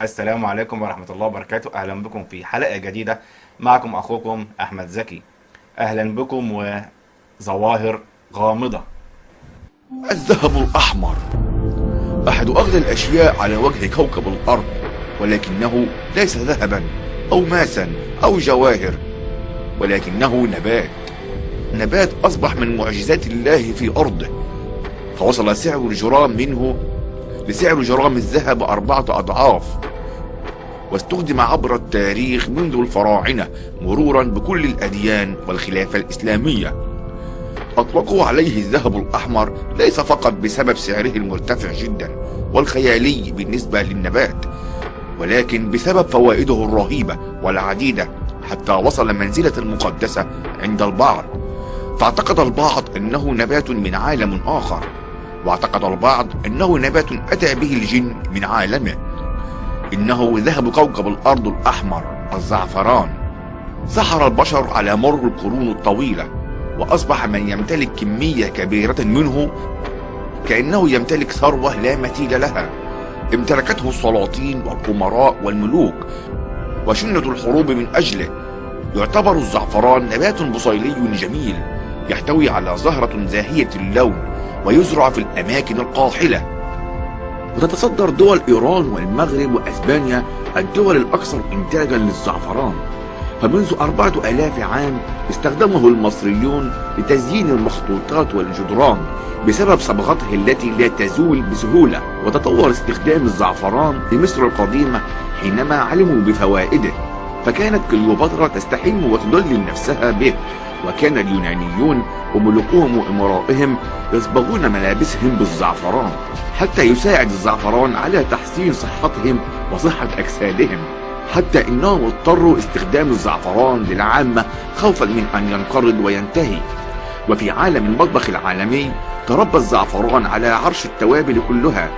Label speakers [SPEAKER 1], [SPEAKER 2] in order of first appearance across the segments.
[SPEAKER 1] السلام عليكم ورحمة الله وبركاته. أهلا بكم في حلقة جديدة. معكم أخوكم أحمد زكي. أهلا بكم وظواهر غامضة.
[SPEAKER 2] الذهب الأحمر أحد أغلى الأشياء على وجه كوكب الأرض، ولكنه ليس ذهبا أو ماسا أو جواهر، ولكنه نبات أصبح من معجزات الله في أرضه، فوصل سعر الجرام منه لسعر جرام الذهب 4 أضعاف، واستخدم عبر التاريخ منذ الفراعنة مرورا بكل الأديان والخلافة الإسلامية. أطلقوا عليه الذهب الأحمر ليس فقط بسبب سعره المرتفع جدا والخيالي بالنسبة للنبات، ولكن بسبب فوائده الرهيبة والعديدة، حتى وصل منزلة المقدسة عند البعض. فاعتقد البعض أنه نبات من عالم آخر، واعتقد البعض أنه نبات أتى به الجن من عالمه. إنه ذهب كوكب الأرض الأحمر، الزعفران. سحر البشر على مر القرون الطويلة، وأصبح من يمتلك كمية كبيرة منه كأنه يمتلك ثروة لا مثيل لها، امتلكته السلاطين والأمراء والملوك، وشنت الحروب من أجله. يعتبر الزعفران نبات بصيلي جميل، يحتوي على زهرة زاهية اللون، ويزرع في الأماكن القاحلة. وتتصدر دول إيران والمغرب وأسبانيا الدول الأكثر إنتاجا للزعفران، فمنذ 4000 عام استخدمه المصريون لتزيين المخطوطات والجدران بسبب صبغته التي لا تزول بسهولة. وتطور استخدام الزعفران في مصر القديمة حينما علموا بفوائده، فكانت كليوباترا تستحم وتدلل نفسها به، وكان اليونانيون وملوكهم وامرائهم يصبغون ملابسهم بالزعفران حتى يساعد الزعفران على تحسين صحتهم وصحة أجسادهم، حتى إنهم اضطروا استخدام الزعفران للعامة خوفا من أن ينقرض وينتهي. وفي عالم المطبخ العالمي تربى الزعفران على عرش التوابل كلها،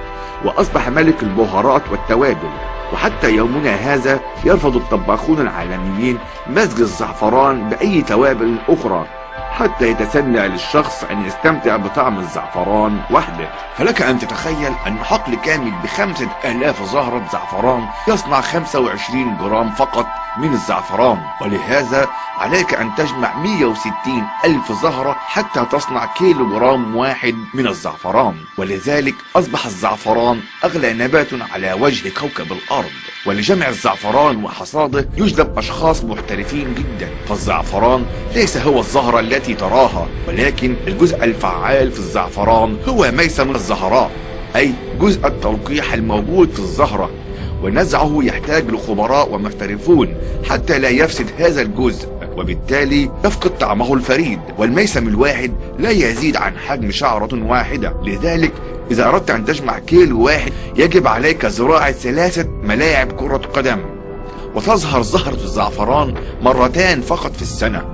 [SPEAKER 2] وأصبح ملك البهارات والتوابل. وحتى يومنا هذا يرفض الطباخون العالميين مزج الزعفران بأي توابل أخرى، حتى يتسنى للشخص أن يستمتع بطعم الزعفران وحده. فلك أن تتخيل أن حقل كامل ب5000 زهرة زعفران يصنع 25 جرام فقط من الزعفران، ولهذا عليك أن تجمع 160,000 زهرة حتى تصنع كيلو جرام واحد من الزعفران. ولذلك أصبح الزعفران أغلى نبات على وجه كوكب الأرض. ولجمع الزعفران وحصاده يجلب أشخاص محترفين جدا، فالزعفران ليس هو الزهرة التي تراها، ولكن الجزء الفعال في الزعفران هو ميسم الزهراء، أي جزء التلقيح الموجود في الزهرة، ونزعه يحتاج لخبراء ومحترفون حتى لا يفسد هذا الجزء، وبالتالي يفقد طعمه الفريد. والميسم الواحد لا يزيد عن حجم شعرة واحدة، لذلك إذا أردت أن تجمع كيلو واحد يجب عليك زراعة 3 ملاعب كرة قدم. وتظهر زهرة الزعفران مرتان فقط في السنة،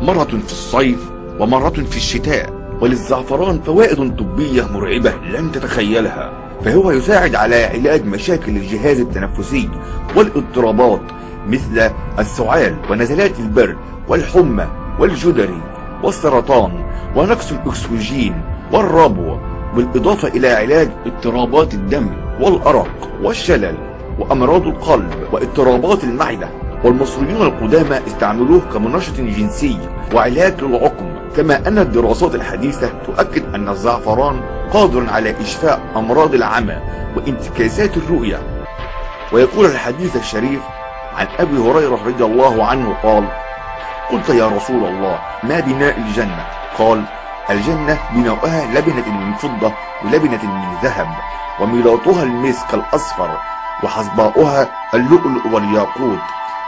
[SPEAKER 2] مرة في الصيف ومرة في الشتاء. وللزعفران فوائد طبية مرعبة لن تتخيلها، فهو يساعد على علاج مشاكل الجهاز التنفسي والاضطرابات مثل السعال ونزلات البرد والحمى والجدري والسرطان ونقص الأكسجين والربو، بالإضافة إلى علاج اضطرابات الدم والأرق والشلل وأمراض القلب واضطرابات المعدة. والمصريون القدامى استعملوه كمنشط جنسي وعلاج للعقم، كما أن الدراسات الحديثة تؤكد أن الزعفران قادر على إشفاء أمراض العمى وانتكاسات الرؤية. ويقول الحديث الشريف عن أبي هريرة رضي الله عنه قال: قلت يا رسول الله ما بناء الجنة؟ قال: الجنة بناؤها لبنة من فضة ولبنة من ذهب، وميلاطها المسك الأصفر، وحصباؤها اللؤلؤ والياقوت،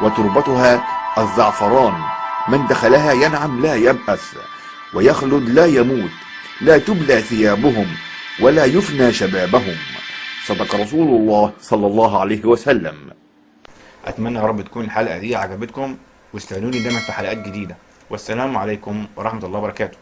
[SPEAKER 2] وتربتها الزعفران. من دخلها ينعم لا يبأس، ويخلد لا يموت، لا تبلى ثيابهم ولا يفنى شبابهم. صدق رسول الله صلى الله عليه وسلم.
[SPEAKER 1] أتمنى يا رب تكون الحلقة دي عجبتكم، واستنوني دايما في حلقات جديدة. والسلام عليكم ورحمة الله وبركاته.